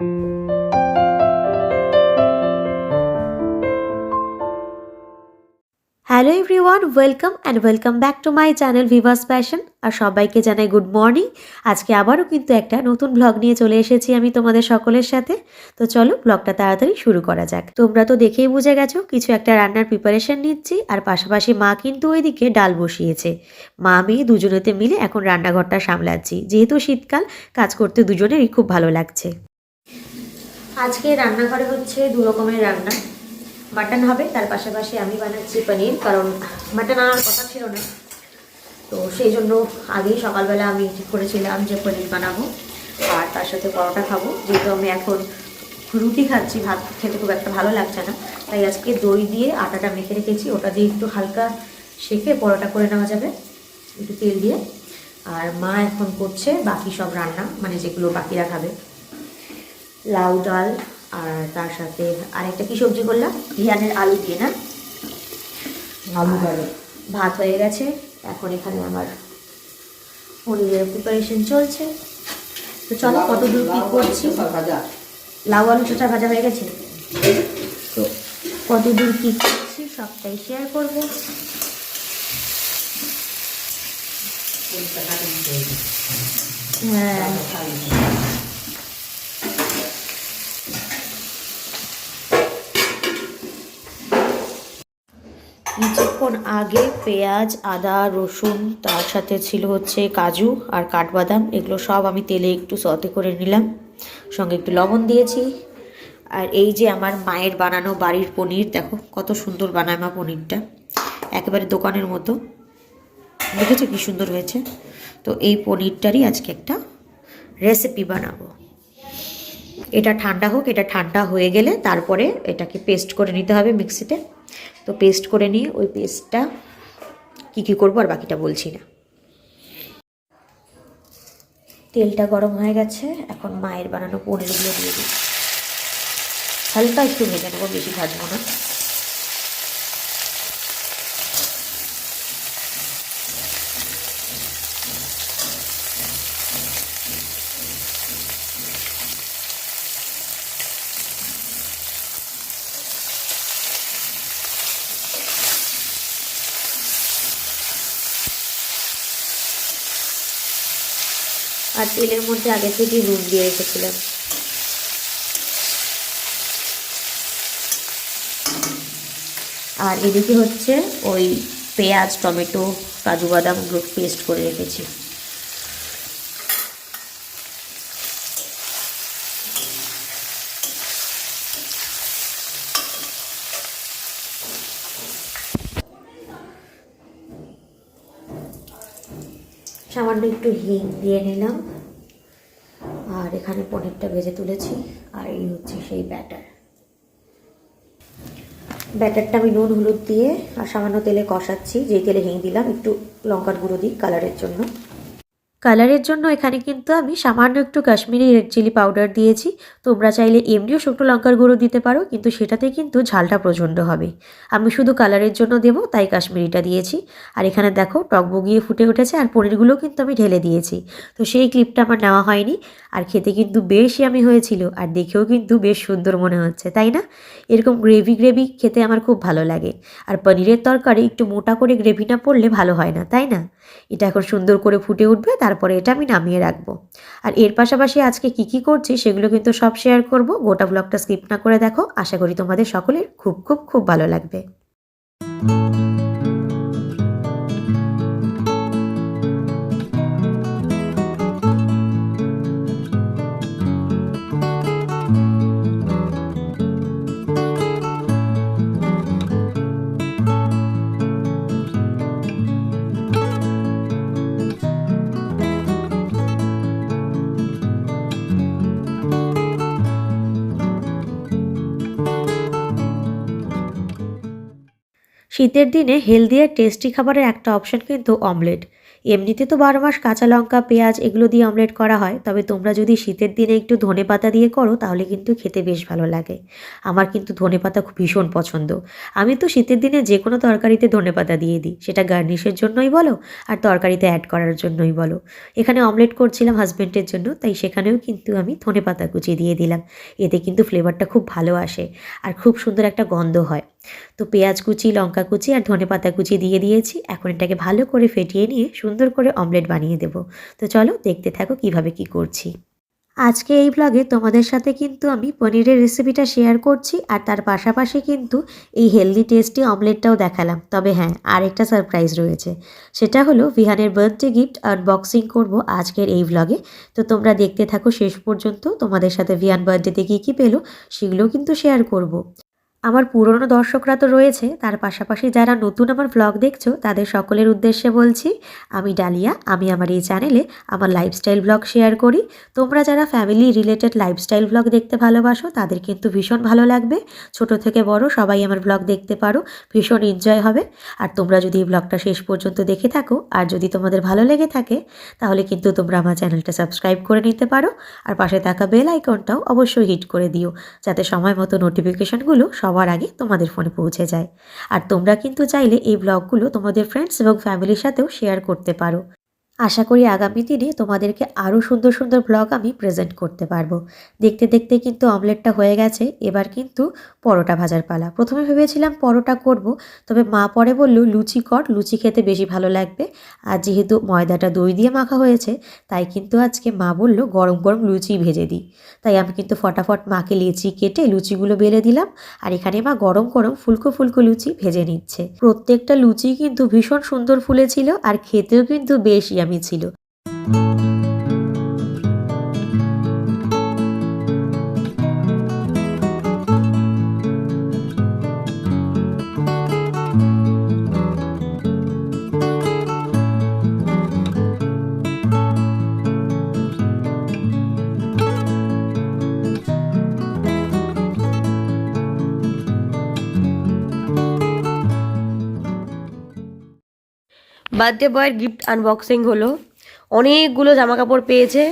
Hello everyone, welcome back to my channel ভিভাস passion. আর সবাইকে জানাই গুড মর্নিং। আজকে আবারও কিন্তু একটা নতুন ব্লগ নিয়ে চলে এসেছি আমি তোমাদের সকলের সাথে। তো চলো ব্লগটা তাড়াতাড়ি শুরু করা যাক। তোমরা তো দেখেই বুঝে গেছো কিছু একটা রান্নার প্রিপারেশন নিচ্ছি, আর পাশাপাশি মা কিন্তু ওইদিকে ডাল বসিয়েছে। মা মেয়ে দুজনেতে মিলে এখন রান্নাঘরটা সামলাচ্ছি, যেহেতু শীতকাল, কাজ করতে দুজনেরই খুব ভালো লাগছে। আজকে রান্নাঘরে হচ্ছে দু রকমের রান্না। মাটন হবে, তার পাশাপাশি আমি বানাচ্ছি পনির, কারণ মাটন আনার কথা ছিল না। তো সেই জন্য আগেই সকালবেলা আমি ঠিক করেছিলাম যে পনির বানাবো, আর তার সাথে পরোটা খাবো। যেহেতু আমি এখন রুটি খাচ্ছি, ভাত খেতে খুব একটা ভালো লাগছে না, তাই আজকে দই দিয়ে আটাটা মেখে রেখেছি, ওটা দিয়ে একটু হালকা সেঁকে পরোটা করে নেওয়া যাবে একটু তেল দিয়ে। আর মা এখন করছে বাকি সব রান্না, মানে যেগুলো বাকিরা খাবে। লাউ ডাল, আর তার সাথে আরেকটা কি সবজি করলাম, ধিয়ানের আলু দিয়ে, না আলু ডাল। ভাত হয়ে গেছে, এখন এখানে আমার পনিরের প্রিপারেশন চলছে। তো চলো কত দূর কী করছি। লাউ আলু চোটা ভাজা হয়ে গেছে, তো কত দূর কী করছি সবটাই শেয়ার করবো। হ্যাঁ, কিছুক্ষণ আগে পেঁয়াজ, আদা, রসুন, তার সাথে ছিল হচ্ছে কাজু আর কাঠবাদাম, এগুলো সব আমি তেলে একটু সতে করে নিলাম, সঙ্গে একটু লবণ দিয়েছি। আর এই যে আমার মায়ের বানানো বাড়ির পনির, দেখো কত সুন্দর বানায় মা পনিরটা, একেবারে দোকানের মতো। দেখেছো কি সুন্দর হয়েছে। তো এই পনিরটারই আজকে একটা রেসিপি বানাবো। এটা ঠান্ডা হোক, এটা ঠান্ডা হয়ে গেলে তারপরে এটাকে পেস্ট করে নিতে হবে মিক্সিতে। তো পেস্ট করে নিয়ে ওই পেস্টটা কী করবো আর বাকিটা বলছি না। তেলটা গরম হয়ে গেছে, এখন মায়ের বানানো পনিরগুলো দিয়ে দিই। হালকা একটু ভেজে নেবো, বেশি ভাজবো না। আর তেলের মধ্যে আগে থেকে নুন দিয়ে রেখেছিলাম। আর এদিকে হচ্ছে ওই পেঁয়াজ, টমেটো, কাজু বাদামগুলো পেস্ট করে রেখেছি। সামান্য একটু হিং দিয়ে নিলাম, আর এখানে পনিরটা ভেজে তুলেছি। আর এই হচ্ছে সেই ব্যাটারটা আমি নুন হলুদ দিয়ে আর সামান্য তেলে কষাচ্ছি। যেই তেলে হিং দিলাম, একটু লঙ্কার গুঁড়ো দিই কালারের জন্য। এখানে কিন্তু আমি সামান্য একটু কাশ্মীরি রেড চিলি পাউডার দিয়েছি। তোমরা চাইলে এমনিও শুকনো লঙ্কার গুঁড়ো দিতে পারো, কিন্তু সেটাতে কিন্তু ঝালটা প্রচণ্ড হবে। আমি শুধু কালারের জন্য দেবো, তাই কাশ্মীরিটা দিয়েছি। আর এখানে দেখো টকবগিয়ে ফুটে উঠেছে, আর পনিরগুলো কিন্তু আমি ঢেলে দিয়েছি। তো সেই ক্লিপটা আমার নেওয়া হয়নি। আর খেতে কিন্তু বেশ ইয়ামি হয়েছিল, আর দেখেও কিন্তু বেশ সুন্দর মনে হচ্ছে, তাই না? এরকম গ্রেভি গ্রেভি খেতে আমার খুব ভালো লাগে। আর পনিরের তরকারি একটু মোটা করে গ্রেভি না পড়লে ভালো হয় না, তাই না? এটা এখন সুন্দর করে ফুটে উঠবে, তারপরে এটা আমি নামিয়ে রাখবো। আর এর পাশাপাশি আজকে কি করছি সেগুলো কিন্তু সব শেয়ার করব। গোটা ব্লগটা স্কিপ না করে দেখো, আশা করি তোমাদের সকলের খুব খুব খুব ভালো লাগবে। শীতের দিনে হেলদি আর টেস্টি খাবারের একটা অপশন কিন্তু অমলেট। এমনিতে তো 12 মাস কাঁচা লঙ্কা পেঁয়াজ এগুলো দিয়ে অমলেট করা হয়, তবে তোমরা যদি শীতের দিনে একটু ধনেপাতা দিয়ে করো তাহলে কিন্তু খেতে বেশ ভালো লাগে। আমার কিন্তু ধনেপাতা খুব ভীষণ পছন্দ। আমি তো শীতের দিনে যে কোনো তরকারিতে ধনেপাতা দিয়ে দিই, সেটা গার্নিশের জন্যই বলো আর তরকারিতে অ্যাড করার জন্যই বলো। এখানে অমলেট করছিলাম হাজব্যান্ডের জন্য, তাই সেখানেও কিন্তু আমি ধনেপাতা কুচি দিয়ে দিলাম। এতে কিন্তু ফ্লেভারটা খুব ভালো আসে আর খুব সুন্দর একটা গন্ধ হয়। তো পেঁয়াজ কুচি, লঙ্কা কুচি আর ধনেপাতা কুচি দিয়ে দিয়েছি। এখন এটাকে ভালো করে ফেটিয়ে নিয়ে সুন্দর করে অমলেট বানিয়ে দেব। তো চলো দেখতে থাকো কিভাবে কি করছি। আজকে এই ব্লগে তোমাদের সাথে কিন্তু আমি পনিরের রেসিপিটা শেয়ার করছি আর তার পাশাপাশি কিন্তু এই হেলদি টেস্টি অমলেটটাও দেখালাম। তবে হ্যাঁ, আরেকটা সারপ্রাইজ রয়েছে, সেটা হলো ভিহানের বার্থডে গিফট আনবক্সিং করব আজকের এই ব্লগে। তো তোমরা দেখতে থাকো শেষ পর্যন্ত। তোমাদের সাথে ভিহান বার্থডেতে কী কী পেলো সেগুলোও কিন্তু শেয়ার করব। আমার পুরনো দর্শকরা তো রয়েছে, তার পাশাপাশি যারা নতুন আমার ব্লগ দেখছো তাদের সকলের উদ্দেশ্যে বলছি, আমি ডালিয়া। আমি আমার এই চ্যানেলে আমার লাইফস্টাইল ব্লগ শেয়ার করি। তোমরা যারা ফ্যামিলি রিলেটেড লাইফস্টাইল ব্লগ দেখতে ভালোবাসো তাদের কিন্তু ভীষণ ভালো লাগবে। ছোট থেকে বড় সবাই আমার ব্লগ দেখতে পারো, ভীষণ এনজয় হবে। আর তোমরা যদি এই ব্লগটা শেষ পর্যন্ত দেখে থাকো আর যদি তোমাদের ভালো লেগে থাকে তাহলে কিন্তু তোমরা আমার চ্যানেলটা সাবস্ক্রাইব করে নিতে পারো আর পাশে থাকা বেল আইকনটাও অবশ্যই হিট করে দিও, যাতে সময় মতো নোটিফিকেশানগুলো সবার আগে তোমাদের ফোনে পৌঁছে যায়। আর তোমরা কিন্তু চাইলে এই ব্লগগুলো তোমাদের ফ্রেন্ডস এবং ফ্যামিলির সাথেও শেয়ার করতে পারো। আশা করি আগামী দিনে তোমাদেরকে আরও সুন্দর সুন্দর ব্লগ আমি প্রেজেন্ট করতে পারবো। দেখতে দেখতে কিন্তু অমলেটটা হয়ে গেছে। এবার কিন্তু পরোটা ভাজার পালা। প্রথমে ভেবেছিলাম পরোটা করব, তবে মা পরে বলল লুচি কর, লুচি খেতে বেশি ভালো লাগবে। আর যেহেতু ময়দাটা দই দিয়ে মাখা হয়েছে তাই কিন্তু আজকে মা বলল গরম গরম লুচি ভেজে দিই। তাই আমি কিন্তু ফটাফট মাকে লেচি কেটে লুচিগুলো বেলে দিলাম। আর এখানে মা গরম গরম ফুলকো ফুলকো লুচি ভেজে নিচ্ছে। প্রত্যেকটা লুচি কিন্তু ভীষণ সুন্দর ফুলেছিল আর খেতেও কিন্তু বেশ ইয়ামি ছিল। বার্থডে বয়ের গিফট আনবক্সিং হলো। অনেকগুলো জামা কাপড় পেয়েছে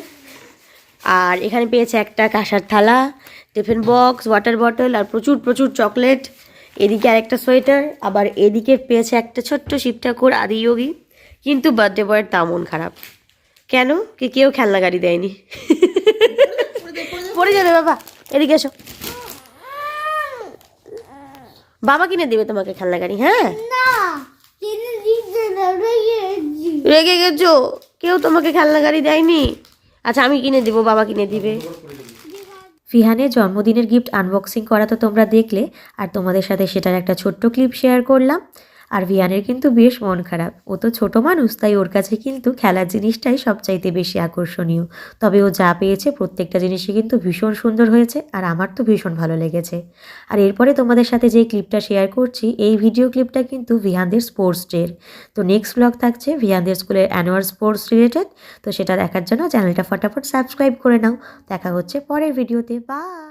আর এখানে পেয়েছে একটা কাঁসার থালা, টিফিন বক্স, ওয়াটার বটল আর প্রচুর প্রচুর চকলেট। এদিকে আরেকটা সোয়েটার, আবার এদিকে পেয়েছে একটা ছোট্ট শিব ঠাকুর আদিযোগী। কিন্তু বার্থডে বয়ের তা মন খারাপ। কেন? কেউ খেলনা গাড়ি দেয়নি। পড়ে যাবে বাবা, এদিকে এসো। বাবা কিনে দেবে তোমাকে খেলনা গাড়ি। হ্যাঁ, রেগে গেছো? কেউ তোমাকে খেলনা গাড়ি দেয়নি? আচ্ছা আমি কিনে দিব, বাবা কিনে দিবে। ফিহানের জন্মদিনের গিফট আনবক্সিং করা তো তোমরা দেখলে, আর তোমাদের সাথে সেটার একটা ছোট্ট ক্লিপ শেয়ার করলাম। আর ভিয়ানের কিন্তু বেশ মন খারাপ। ও তো ছোট মানুষ, তাই ওর কাছে কিন্তু খেলার জিনিসটাই সবচাইতে বেশি আকর্ষণীয়। তবে ও যা পেয়েছে প্রত্যেকটা জিনিসই কিন্তু ভীষণ সুন্দর হয়েছে আর আমার তো ভীষণ ভালো লেগেছে। আর এরপরে তোমাদের সাথে যে ক্লিপটা শেয়ার করছি, এই ভিডিও ক্লিপটা কিন্তু ভিহানদের স্পোর্টস ডের। তো নেক্সট ব্লগ থাকছে ভিহানদের স্কুলের অ্যানুয়াল স্পোর্টস রিলেটেড। তো সেটা দেখার জন্য চ্যানেলটা ফটাফট সাবস্ক্রাইব করে নাও। দেখা হচ্ছে পরের ভিডিওতে। বাই।